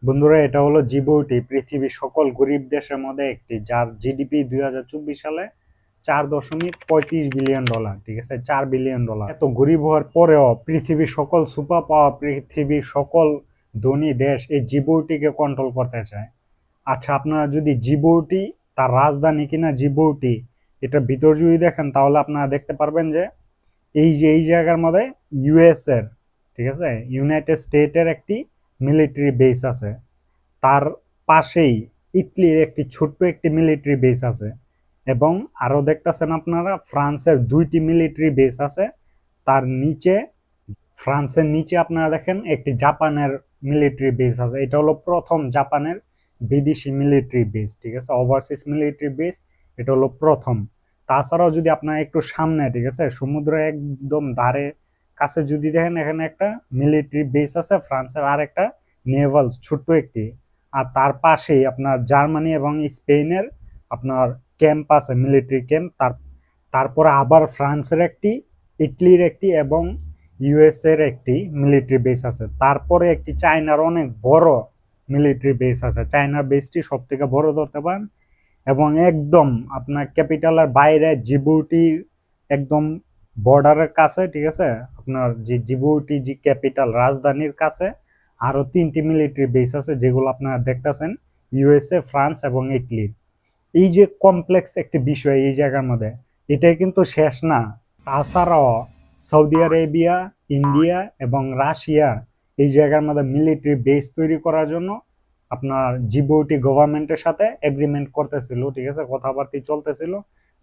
বন্ধুরা, এটা হলো জিবুটি, পৃথিবীর সকল গরিব দেশের মধ্যে একটি, যার জিডিপি 2024 সালে $4.35 বিলিয়ন। ঠিক আছে, $4 বিলিয়ন। এত গরিব হওয়ার পরেও পৃথিবীর সকল সুপার পাওয়ার, পৃথিবীর সকল ধনী দেশ এই জিবুটিকে কন্ট্রোল করতে চায়। আচ্ছা, আপনারা যদি জিবুটি, তার রাজধানী কিনা জিবুটি, এটার ভিতর যদি দেখেন তাহলে আপনারা দেখতে পারবেন যে এই জায়গার মধ্যে ইউএস এর, ঠিক আছে, ইউনাইটেড স্টেটের একটি মিলিটারি বেস আছে। তার পাশেই ইতালির ছোট্ট একটি মিলিটারি বেস আছে, এবং আরো দেখতেছেন আপনারা ফ্রান্সের 2টি মিলিটারি বেস আছে। তার নিচে, ফ্রান্সের নিচে আপনারা দেখেন একটি জাপানের মিলিটারি বেস আছে। এটা হলো প্রথম জাপানের বিদেশি মিলিটারি বেস, ঠিক আছে, ওভারসিজ মিলিটারি বেস। এটা হলো প্রথম। তাছাড়াও যদি আপনারা একটু সামনে, ঠিক আছে, সমুদ্রের একদম ধারে কাছে যদি দেখেন, এখানে একটা মিলিটারি বেস আছে ফ্রান্সের, আর একটা নেভাল ছোট্ট একটি। আর তার পাশেই আপনার জার্মানি এবং স্পেনের আপনার ক্যাম্প আছে, মিলিটারি ক্যাম্প। তারপরে আবার ফ্রান্সের একটি, ইটালির একটি এবং ইউএস এর একটি মিলিটারি বেস আছে। তারপরে একটি চায়নার অনেক বড় মিলিটারি বেস আছে। চায়নার বেসটি সব থেকে বড় ধরতে পারেন। এবং একদম আপনার ক্যাপিটালের বাইরে জিবুটি, একদম বর্ডারের কাছে, ঠিক আছে, আপনার যে জিবুটি যে ক্যাপিটাল রাজধানীর কাছে আরো 3টি মিলিটারি বেস আছে, যেগুলো আপনারা দেখতেছেন ইউএসএ, ফ্রান্স এবং ইটালি। এই যে কমপ্লেক্স একটি বিষয় এই জায়গার মধ্যে, এটাই কিন্তু শেষ না। তাছাড়াও সৌদি আরেবিয়া, ইন্ডিয়া এবং রাশিয়া এই জায়গার মধ্যে মিলিটারি বেস তৈরি করার জন্য আপনার জিবুটি গভর্নমেন্টের সাথে এগ্রিমেন্ট করতেছিল, ঠিক আছে, কথাবার্তা চলতেছিল।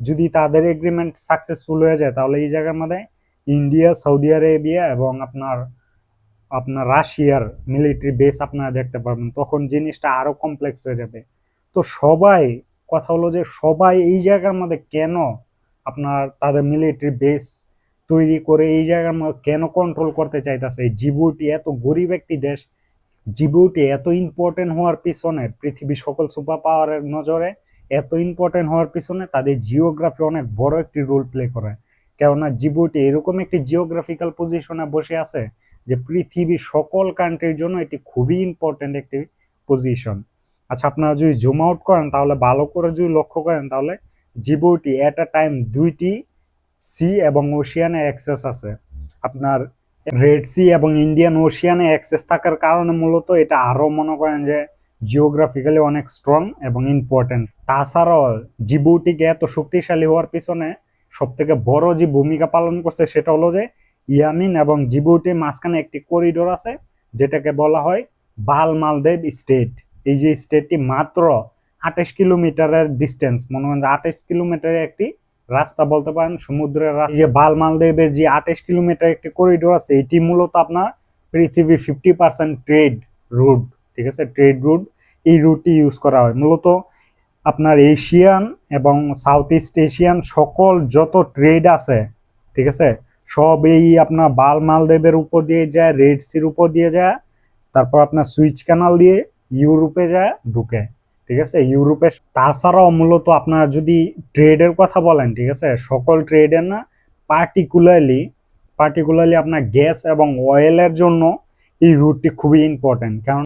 যদি তাদের এগ্রিমেন্ট সাকসেসফুল হয়ে যায় তাহলে এই জায়গার মধ্যে ইন্ডিয়া, সৌদি আরেবিয়া এবং আপনার আপনার রাশিয়ার মিলিটারি বেস আপনারা দেখতে পারবেন। তখন জিনিসটা আরো কমপ্লেক্স হয়ে যাবে। তো সবাই, কথা হলো যে সবাই এই জায়গার মধ্যে কেন আপনার তাদের মিলিটারি বেস তৈরি করে এই জায়গার মধ্যে কেন কন্ট্রোল করতে চাইতেছে? জিবুটি এত গরিব একটি দেশ, জিবুটি এত ইম্পর্টেন্ট হওয়ার পিছনে, পৃথিবীর সকল সুপার পাওয়ারের নজরে এত ইম্পর্টেন্ট হওয়ার পিছনে তাদের জিওগ্রাফি অনেক বড় একটি রোল প্লে করে। কেননা জিবুটি এরকম একটি জিওগ্রাফিক্যাল পজিশনে বসে আছে যে পৃথিবীর সকল কান্ট্রির জন্য এটি খুবই ইম্পর্টেন্ট একটি পজিশন। আচ্ছা, আপনারা যদি জুম আউট করেন তাহলে ভালো করে যদি লক্ষ্য করেন তাহলে জিবুটি এট আ টাইম 2টি সি এবং ওশিয়ানে অ্যাক্সেস আছে। আপনার রেড সি এবং ইন্ডিয়ান ওশিয়ানে অ্যাক্সেস থাকার কারণে মূলত এটা আরো মনে করেন যে জিওগ্রাফিক্যালি অনেক স্ট্রং এবং ইম্পর্টেন্ট। তাছাড়াও জিবুটিকে এত শক্তিশালী হওয়ার পিছনে সব থেকে বড় যে ভূমিকা পালন করছে সেটা হলো যে ইয়ামিন এবং জিবুটির মাঝখানে একটি করিডোর আছে, যেটাকে বলা হয় বাল মালদেব স্টেট। এই যে স্টেটটি মাত্র 28 কিলোমিটারের ডিস্টেন্স, মনে করেন যে 28 কিলোমিটারের একটি রাস্তা বলতে পারেন, সমুদ্রের রাস্তা। যে বাল মালদেবের যে 28 কিলোমিটার একটি করিডোর আছে, এটি মূলত আপনার পৃথিবীর 50% ট্রেড রুট, ঠিক আছে, ট্রেড রুট। এই রুটটি ইউজ করা হয় মূলত আপনার এশিয়ান এবং সাউথ ইস্ট এশিয়ান সকল যত ট্রেড আছে, ঠিক আছে, সব এই আপনার বাল মালদেবের উপর দিয়ে যায়, রেড সির উপর দিয়ে যায়, তারপর আপনার সুইচ ক্যানাল দিয়ে ইউরোপে যায় ঢুকে, ঠিক আছে, ইউরোপে। তাছাড়াও মূলত আপনার যদি ট্রেডের কথা বলেন, ঠিক আছে, সকল ট্রেডের না, পার্টিকুলারলি আপনার গ্যাস এবং অয়েলের জন্য এই রুটটি খুবই ইম্পর্টেন্ট। কারণ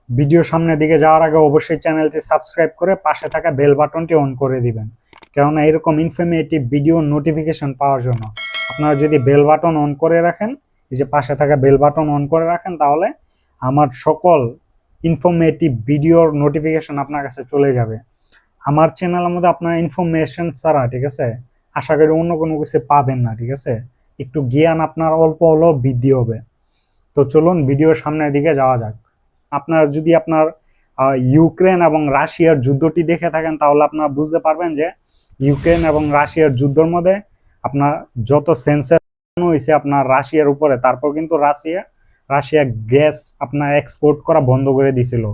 ভিডিও সামনের দিকে যাওয়ার আগে অবশ্যই চ্যানেলটি সাবস্ক্রাইব করে পাশে থাকা বেল বাটনটি অন করে দিবেন, কেননা এরকম ইনফরমেটিভ ভিডিও নোটিফিকেশন পাওয়ার জন্য। আপনারা যদি বেল বাটন অন করে রাখেন, এই যে পাশে থাকা বেল বাটন অন করে রাখেন, তাহলে আমার সকল ইনফরমেটিভ ভিডিওর নোটিফিকেশন আপনার কাছে চলে যাবে। আমার চ্যানেলের মধ্যে আপনার ইনফরমেশন ছাড়া, ঠিক আছে, আশা করি অন্য কোনো কিছু পাবেন না, ঠিক আছে। একটু জ্ঞান আপনার অল্প হলেও বৃদ্ধি হবে। তো চলুন ভিডিওর সামনের দিকে যাওয়া যাক। আপনার যদি আপনার ইউক্রেন এবং রাশিয়ার যুদ্ধটি দেখে থাকেন তাহলে আপনারা বুঝতে পারবেন যে ইউক্রেন এবং রাশিয়ার যুদ্ধের মধ্যে আপনার যত সেন্সার হয়েছে আপনার রাশিয়ার উপরে, তারপর কিন্তু রাশিয়া গ্যাস আপনার এক্সপোর্ট করা বন্ধ করে দিছিল।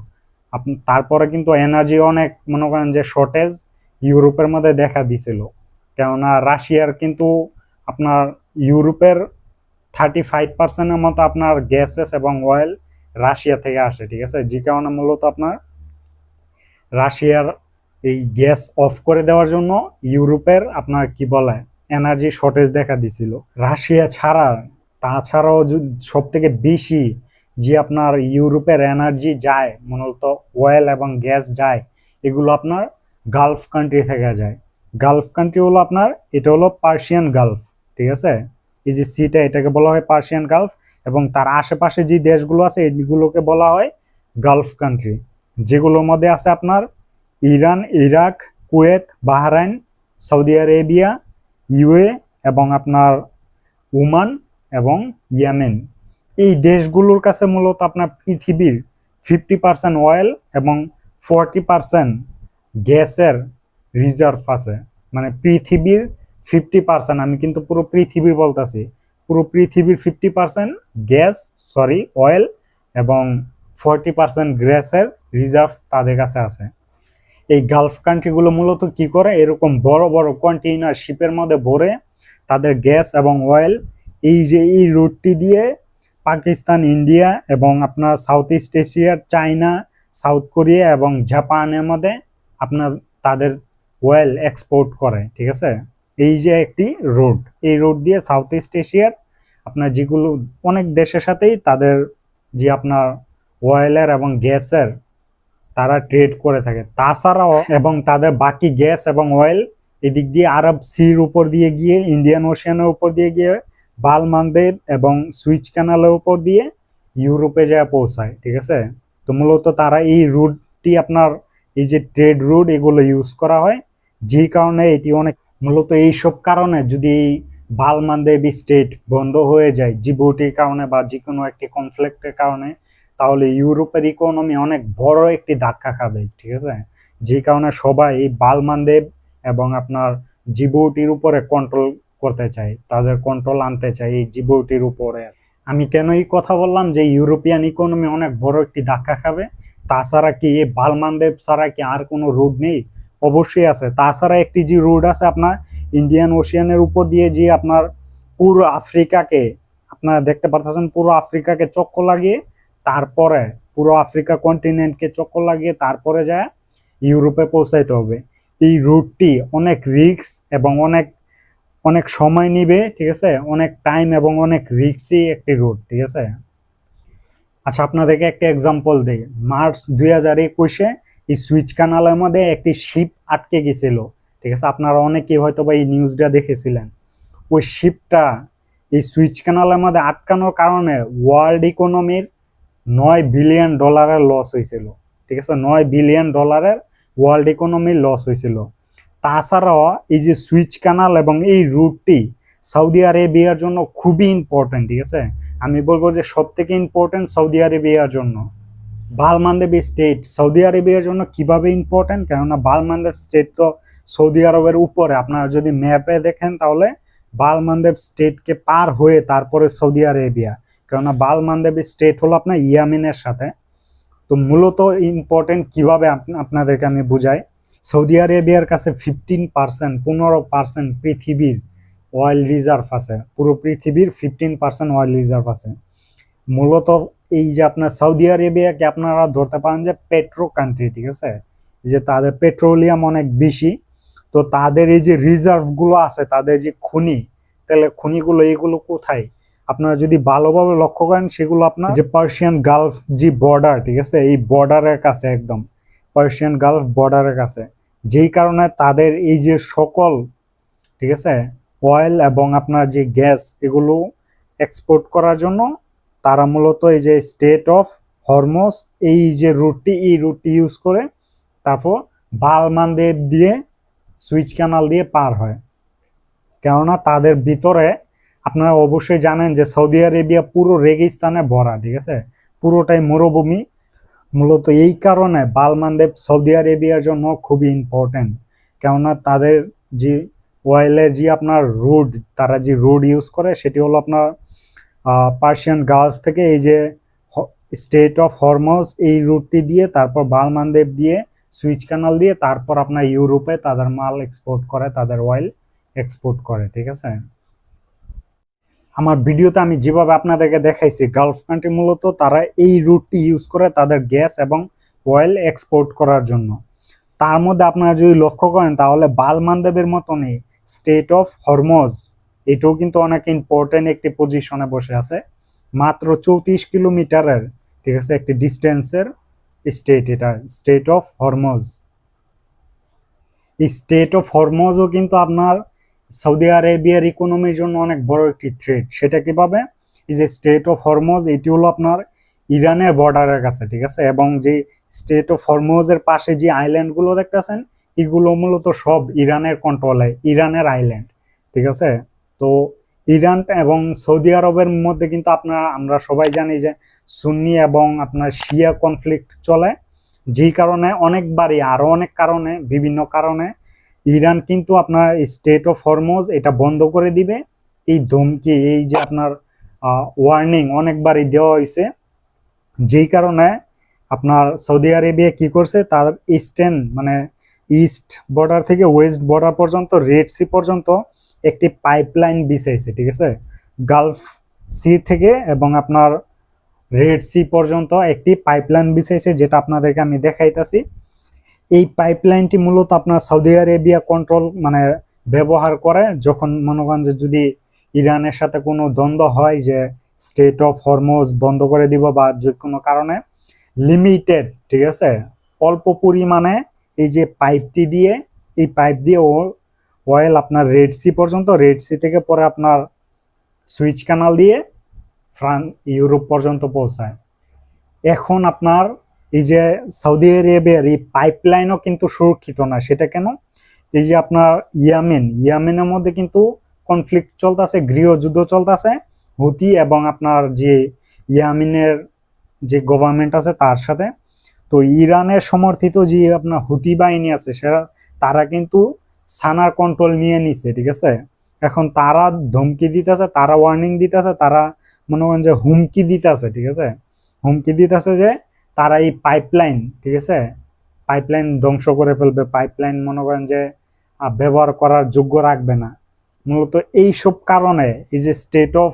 তারপরে কিন্তু এনার্জি অনেক মনে করেন যে শর্টেজ ইউরোপের মধ্যে দেখা দিছিল। কেননা রাশিয়ার কিন্তু আপনার ইউরোপের 35%-এর মতো আপনার গ্যাসেস এবং অয়েল রাশিয়া থেকে আসে, ঠিক আছে, যে কারণে মূলত আপনার রাশিয়ার এই গ্যাস অফ করে দেওয়ার জন্য ইউরোপের আপনার কি বলে এনার্জি শর্টেজ দেখা দিছিল। রাশিয়া ছাড়া, তাছাড়াও সব থেকে বেশি যে আপনার ইউরোপের এনার্জি যায়, মূলত অয়েল এবং গ্যাস যায়, এগুলো আপনার গালফ কান্ট্রি থেকে যায়। গালফ কান্ট্রি হলো আপনার, এটা হলো পার্সিয়ান গালফ, ঠিক আছে। এই যে সিটা, এটাকে বলা হয় পার্সিয়ান গালফ, এবং তার আশেপাশে যে দেশগুলো আছে এগুলোকে বলা হয় গালফ কান্ট্রি, যেগুলোর মধ্যে আছে আপনার Iran, Iraq, Kuwait, Bahrain, Saudi Arabia, UA এবং আপনার ওমান এবং ইয়েমেন। এই দেশগুলোর কাছে মূলত আপনার পৃথিবীর 50% অয়েল এবং 40% গ্যাসের রিজার্ভ আছে। মানে পৃথিবীর 50%, আমি কিন্তু পুরো পৃথিবী বলতেছি, পুরো পৃথিবীর 50% গ্যাস, সরি অয়েল, এবং 40% গ্যাসের রিজার্ভ তাদের কাছে আছে। এই গালফ কান্ট্রিগুলো মূলত কি করে, এরকম বড় বড় কন্টেইনার শিপের মধ্যে ভরে তাদের গ্যাস এবং অয়েল এই যে এই রুটটি দিয়ে পাকিস্তান, ইন্ডিয়া এবং আপনার সাউথ ইস্ট এশিয়ার চায়না, সাউথ কোরিয়া এবং জাপানের মধ্যে আপনার তাদের অয়েল এক্সপোর্ট করে, ঠিক আছে। এই যে একটি রোড, এই রোড দিয়ে সাউথ ইস্ট এশিয়ার আপনার যেগুলো অনেক দেশের সাথেই তাদের যে আপনার অয়েলের এবং গ্যাসের তারা ট্রেড করে থাকে। তাছাড়াও এবং তাদের বাকি গ্যাস এবং অয়েল এদিক দিয়ে আরব সির উপর দিয়ে গিয়ে, ইন্ডিয়ান ওশিয়ানের উপর দিয়ে গিয়ে, বালমান্দেব এবং সুইচ ক্যানালের উপর দিয়ে ইউরোপে যায় পৌঁছায়, ঠিক আছে। তো মূলত তারা এই রুটটি আপনার, এই যে ট্রেড রুট, এগুলো ইউজ করা হয়, যে কারণে এটি অনেক, মূলত এইসব কারণে যদি বালমান্দেব স্টেট বন্ধ হয়ে যায় জিবুটির কারণে বা যে কোনো একটি কনফ্লিক্টের কারণে, তাহলে ইউরোপের ইকোনমি অনেক বড় একটি ধাক্কা খাবে, ঠিক আছে। যে কারণে সবাই এই বালমান্দেব এবং আপনার জিবুটির উপরে কন্ট্রোল করতে চায়, তাদের কন্ট্রোল আনতে চায় এই জিবুটির উপরে। আমি কেন এই কথা বললাম যে ইউরোপিয়ান ইকোনমি অনেক বড় একটি ধাক্কা খাবে? তাছাড়া কি এই বালমান্দেব ছাড়া কি আর কোনো রুট নেই? অবশ্যই আছে। তাছাড়া একটি যে রুট আছে আপনার ইন্ডিয়ান ওশিয়ানের উপর দিয়ে, যে আপনার পুরো আফ্রিকাকে, আপনারা দেখতে পাচ্ছেন, পুরো আফ্রিকাকে চক্কর লাগিয়ে, তারপরে পুরো আফ্রিকা কন্টিনেন্টকে চক্কর লাগিয়ে তারপরে যায় ইউরোপে পৌঁছাইতে হবে। এই রুটটি অনেক রিস্ক এবং অনেক অনেক সময় নিবে, ঠিক আছে, অনেক টাইম এবং অনেক রিস্কি একটি রুট, ঠিক আছে। আচ্ছা, আপনাদেরকে একটা এক্সাম্পল দিই। মার্চ 2021-এ এই সুইচ কানালের মধ্যে একটি শিপ আটকে গেছিল, ঠিক আছে। আপনারা অনেকেই হয়তো বা এই নিউজটা দেখেছিলেন। ওই শিপটা এই সুইচ কানালের মধ্যে আটকানোর কারণে ওয়ার্ল্ড ইকোনমির $9 বিলিয়ন লস হয়েছিল, ঠিক আছে। $9 বিলিয়ন ওয়ার্ল্ড ইকোনমির লস হয়েছিল। তাছাড়াও এই যে সুইচ কানাল এবং এই রুটটি সৌদি আরেবিয়ার জন্য খুবই ইম্পর্টেন্ট, ঠিক আছে। আমি বলবো যে সব থেকে ইম্পর্টেন্ট সৌদি আরেবিয়ার জন্য। বালমান্দেব স্টেট সৌদি আরেবিয়ার জন্য কিভাবে ইম্পর্টেন্ট? কেননা বালমান্দেব স্টেট তো সৌদি আরবের উপরে, আপনারা যদি ম্যাপে দেখেন তাহলে বালমান্দেব স্টেটকে পার হয়ে তারপরে সৌদি আরেবিয়া, কেননা বালমান্দেব স্টেট হলো আপনার ইয়েমেনের সাথে। তো মূলত ইম্পর্টেন্ট কিভাবে আপনাদেরকে আমি বুঝাই। সৌদি আরেবিয়ার কাছে 15% পৃথিবীর অয়েল রিজার্ভ আছে, পুরো পৃথিবীর 15% অয়েল রিজার্ভ আছে। মূলত এই যে আপনার সৌদি আরেবিয়াকে আপনারা ধরতে পারেন যে পেট্রো কান্ট্রি, ঠিক আছে, যে তাদের পেট্রোলিয়াম অনেক বেশি। তো তাদের এই যে রিজার্ভগুলো আছে, তাদের যে খনি, তাহলে খনিগুলো এগুলো কোথায়? আপনারা যদি ভালোভাবে লক্ষ্য করেন, সেগুলো আপনার যে পার্সিয়ান গালফ যে বর্ডার, ঠিক আছে, এই বর্ডারের কাছে, একদম পার্সিয়ান গালফ বর্ডারের কাছে। যেই কারণে তাদের এই যে সকল, ঠিক আছে, অয়েল এবং আপনার যে গ্যাস, এগুলো এক্সপোর্ট করার জন্য তারা মূলত এই যে স্টেট অফ হরমুজ, এই যে রুটটি, এই রুটটি ইউজ করে তারপর বালমান্দেব দিয়ে সুইচ ক্যানাল দিয়ে পার হয়। কেননা তাদের ভিতরে, আপনারা অবশ্যই জানেন যে সৌদি আরেবিয়া পুরো রেগিস্তানে ভরা, ঠিক আছে, পুরোটাই মরুভূমি। মূলত এই কারণে বালমান্দেব সৌদি আরেবিয়ার জন্য খুবই ইম্পর্টেন্ট, কেননা তাদের যে অয়েলের যে আপনার রুট, তারা যে রুট ইউজ করে সেটি হলো আপনার পার্সিয়ান গালফ থেকে এই যে স্টেট অফ হরমুজ, এই রুটটি দিয়ে তারপর বালমান্দেব দিয়ে সুইচ ক্যানাল দিয়ে তারপর আপনার ইউরোপে তাদের মাল এক্সপোর্ট করে, তাদের অয়েল এক্সপোর্ট করে, ঠিক আছে। আমার ভিডিওতে আমি যেভাবে আপনাদেরকে দেখাইছি, গালফ কান্ট্রি মূলত তারা এই রুটটি ইউজ করে তাদের গ্যাস এবং অয়েল এক্সপোর্ট করার জন্য। তার মধ্যে আপনারা যদি লক্ষ্য করেন তাহলে বালমান্দেবের মতনই স্টেট অফ হরমুজ, এটাও কিন্তু অনেক ইম্পর্টেন্ট একটি পজিশনে বসে আছে। মাত্র 34 কিলোমিটারের, ঠিক আছে, একটি ডিস্টেন্সের স্টেট, এটা স্টেট অফ হরমুজ। এই স্টেট অফ হরমুজও কিন্তু আপনার সৌদি আরেবিয়ার ইকোনমির জন্য অনেক বড় একটি থ্রেট। সেটা কিভাবে? এই যে স্টেট অফ হরমুজ, এটি হলো আপনার ইরানের বর্ডারের কাছে, ঠিক আছে, এবং যে স্টেট অফ হরমুজের পাশে যে আইল্যান্ড গুলো দেখতেছেন, এগুলো মূলত সব ইরানের কন্ট্রোলে, ইরানের আইল্যান্ড, ঠিক আছে। তো ইরান এবং সৌদি আরবের মধ্যে কিন্তু আমরা সবাই জানি যে সুন্নি এবং আপনার শিয়া কনফ্লিক্ট চলে, যেই কারণে অনেকবারই আরো অনেক কারণে, বিভিন্ন কারণে ইরান কিন্তু আপনার স্টেট অফ হরমুজ এটা বন্ধ করে দিবে। এই ধমকি, এই যে আপনার ওয়ার্নিং অনেকবারই দেওয়া হয়েছে, যেই কারণে আপনার সৌদি আরেবিয়া কি করছে, তার ইস্টার্ন মানে ইস্ট বর্ডার থেকে ওয়েস্ট বর্ডার পর্যন্ত, রেড সি পর্যন্ত একটি পাইপলাইন বিছাইছে, ঠিক আছে। গালফ সি থেকে এবং আপনার রেড সি পর্যন্ত একটি পাইপলাইন বিছাইছে, যেটা আপনাদেরকে আমি দেখাইতেছি। এই পাইপলাইনটি মূলত আপনার সৌদি আরেবিয়া কন্ট্রোল মানে ব্যবহার করে, যখন মনে করেন যে যদি ইরানের সাথে কোনো দ্বন্দ্ব হয়, যে স্টেট অফ হরমুজ বন্ধ করে দিব বা যে কোনো কারণে লিমিটেড, ঠিক আছে, অল্প পরিমাণে এই যে পাইপটি দিয়ে, এই পাইপ দিয়ে অয়েল আপনার রেড সি পর্যন্ত, রেড সি থেকে পরে আপনার সুইচ কানাল দিয়ে ইউরোপ পর্যন্ত পৌঁছায়। এখন আপনার এই যে সৌদি আরেবিয়ার এই পাইপলাইনও কিন্তু সুরক্ষিত না। সেটা কেন? এই যে আপনার ইয়ামেনের মধ্যে কিন্তু কনফ্লিক্ট চলতেছে, গৃহযুদ্ধ চলতেছে হুতি এবং আপনার যে ইয়ামেনের যে গভর্নমেন্ট আছে তার সাথে। তো ইরানের সমর্থিত যে আপনার হুতি বাহিনী আছে, তারা কিন্তু সানার কন্ট্রোল নিয়ে নিছে, ঠিক আছে। এখন তারা ধমকি দিতেছে, তারা ওয়ার্নিং দিতেছে, তারা মনে করেন যে হুমকি দিতেছে, ঠিক আছে, হুমকি দিতেছে যে তারা এই পাইপলাইন, ঠিক আছে, পাইপলাইন ধ্বংস করে ফেলবে, পাইপলাইন মনে করেন যে ব্যবহার করার যোগ্য রাখবে না। মূলত এই সব কারণে এই যে স্টেট অফ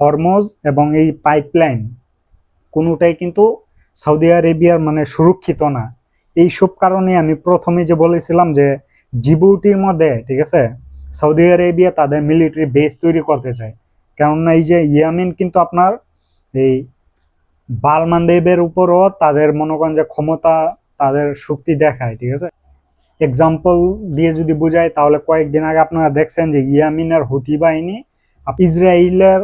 হরমুজ এবং এই পাইপলাইন কোনোটাই কিন্তু সৌদি আরেবিয়ার মানে সুরক্ষিত না। এই সব কারণে আমি প্রথমে যে বলেছিলাম যে জিবুটির মধ্যে, ঠিক আছে, সৌদি আরেবিয়া তাদের মিলিটারি বেস তৈরি করতে চায়। কেননা এই যে ইয়ামিন কিন্তু আপনার এই বালমানদেবের উপরও তাদের মনে করেন যে ক্ষমতা, তাদের শক্তি দেখায়, ঠিক আছে। এক্সাম্পল দিয়ে যদি বুঝায়, তাহলে কয়েকদিন আগে আপনারা দেখছেন যে ইয়ামিনের হুতি বাহিনী ইসরায়েলের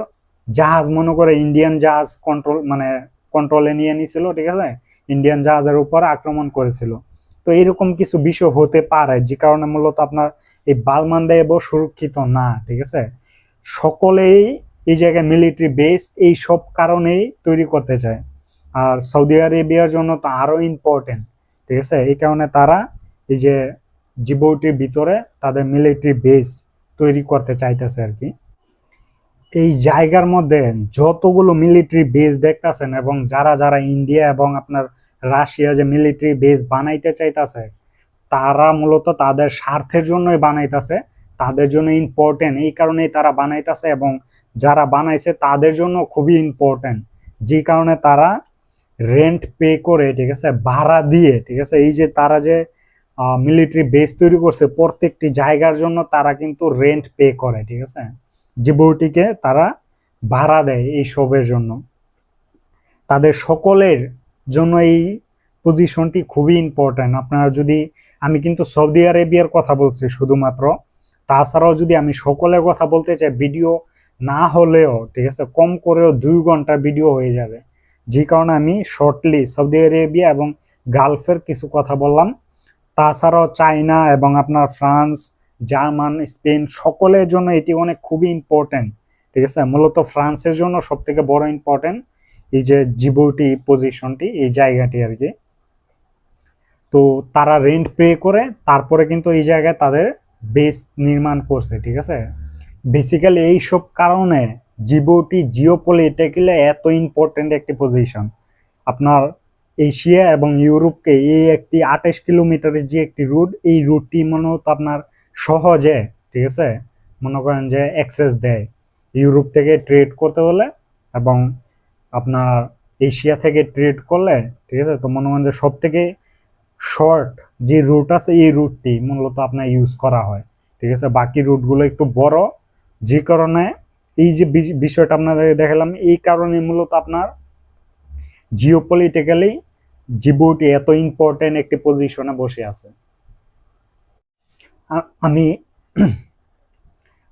জাহাজ মনে করে ইন্ডিয়ান জাহাজ কন্ট্রোলে নিয়ে নিছিল, ঠিক আছে, ইন্ডিয়ান জাহাজের উপর আক্রমণ করেছিল। তো এরকম কিছু বিষয় হতে পারে, যে কারণে মূলত আপনার এই বালমানদেবও সুরক্ষিত না, ঠিক আছে। সকলেই এই জায়গায় মিলিটারি বেস এই সব কারণেই তৈরি করতে চায়, আর সৌদি আরেবিয়ার জন্য তো আরো ইম্পর্টেন্ট, ঠিক আছে। এই কারণে তারা এই যে জিবুটির ভিতরে তাদের মিলিটারি বেস তৈরি করতে চাইতেছে আর কি। এই জায়গার মধ্যে যতগুলো মিলিটারি বেস দেখতেছেন এবং যারা যারা ইন্ডিয়া এবং আপনার রাশিয়া যে মিলিটারি বেস বানাইতে চাইতেছে, তারা মূলত তাদের স্বার্থের জন্যই বানাইতেছে, তাদের জন্য ইম্পর্টেন্ট, এই কারণেই তারা বানাইতেছে, এবং যারা বানাইছে তাদের জন্য খুবই ইম্পর্টেন্ট, যে কারণে তারা রেন্ট পে করে, ঠিক আছে, ভাড়া দিয়ে, ঠিক আছে, এই যে তারা যে মিলিটারি বেস তৈরি করছে প্রত্যেকটি জায়গার জন্য তারা কিন্তু রেন্ট পে করে, ঠিক আছে, জিবুটিকে তারা ভাড়া দেয় এই সবের জন্য। তাদের সকলের জন্য এই পজিশনটি খুবই ইম্পর্টেন্ট। আপনারা যদি, আমি কিন্তু সৌদি আরেবিয়ার কথা বলছি শুধুমাত্র, তাছাড়াও যদি আমি সকলের কথা বলতে চাই, ভিডিও না হলেও, ঠিক আছে, কম করেও 2 ঘন্টার ভিডিও হয়ে যাবে, যে কারণে আমি শর্টলি সৌদি আরেবিয়া এবং গালফের কিছু কথা বললাম। তাছাড়াও চায়না এবং আপনার ফ্রান্স, জার্মান, স্পেন সকলের জন্য এটি অনেক খুবই ইম্পর্টেন্ট, ঠিক আছে। মূলত ফ্রান্সের জন্য সব থেকে বড় ইম্পর্টেন্ট এই যে জিবুটি পজিশনটি, এই জায়গাটি আর কি। তো তারা রেন্ট পে করে তারপরে কিন্তু এই জায়গায় তাদের বেস নির্মাণ করছে, ঠিক আছে। বেসিক্যালি এই সব কারণে জিবুটি জিওপলিটিক্যালি এত ইম্পর্টেন্ট একটি পজিশন। আপনার এশিয়া এবং ইউরোপকে এই একটি 28 কিলোমিটারের যে একটি রুট, এই রুটটি মূলত আপনার সহজে, ঠিক আছে, মনে করেন যে অ্যাক্সেস দেয় ইউরোপ থেকে ট্রেড করতে হলে, এবং আপনার এশিয়া থেকে ট্রেড করলে, ঠিক আছে। তো মনে করেন যে সব থেকে শর্ট যে রুট আছে এই রুটটি মূলত আপনার ইউজ করা হয়, ঠিক আছে। বাকি রুটগুলো একটু বড়, যে কারণে এই যে বিষয়টা আপনাদের দেখালাম, এই কারণে মূলত আপনার জিওপলিটিক্যালি জিবুটি এত ইম্পর্টেন্ট একটি পজিশনে বসে আছে। আমি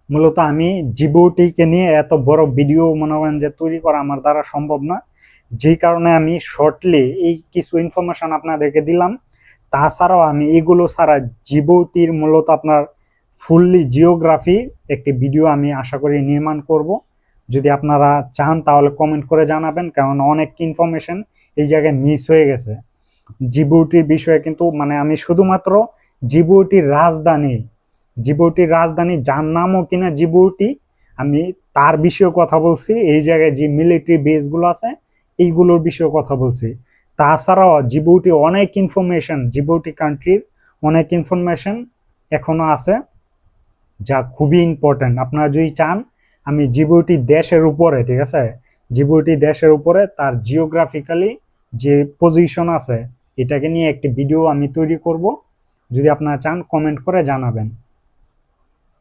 মূলত আমি জিবুটিকে নিয়ে এত বড় ভিডিও মনে করেন যে তৈরি করা আমার দ্বারা সম্ভব না, যেই কারণে আমি শর্টলি এই কিছু ইনফরমেশন আপনাদেরকে দিলাম। তাছাড়াও আমি এগুলো ছাড়া জিবুটির মূলত আপনার ফুললি জিওগ্রাফি একটি ভিডিও আমি আশা করি নির্মাণ করব। যদি আপনারা চান তাহলে কমেন্ট করে জানাবেন, কারণ অনেক ইনফরমেশন এই জায়গায় মিস হয়ে গেছে জিবুটির বিষয়ে। কিন্তু মানে আমি শুধুমাত্র জিবুটির রাজধানী যার নামও কিনা জিবুটি, আমি তার বিষয়ে কথা বলছি। এই জায়গায় যে মিলিটারি বেসগুলো আছে এইগুলোর বিষয়ে কথা বলছি। তাছাড়াও জিবুটি অনেক ইনফরমেশন, জিবুটি কান্ট্রির অনেক ইনফরমেশন এখনো আছে যা খুবই ইম্পর্টেন্ট। আপনারা যদি চান আমি জিবুটি দেশের উপরে, ঠিক আছে, জিবুটি দেশের উপরে তার জিওগ্রাফিক্যালি যে পজিশন আছে এটাকে নিয়ে একটি ভিডিও আমি তৈরি করব। যদি আপনারা চান কমেন্ট করে জানাবেন।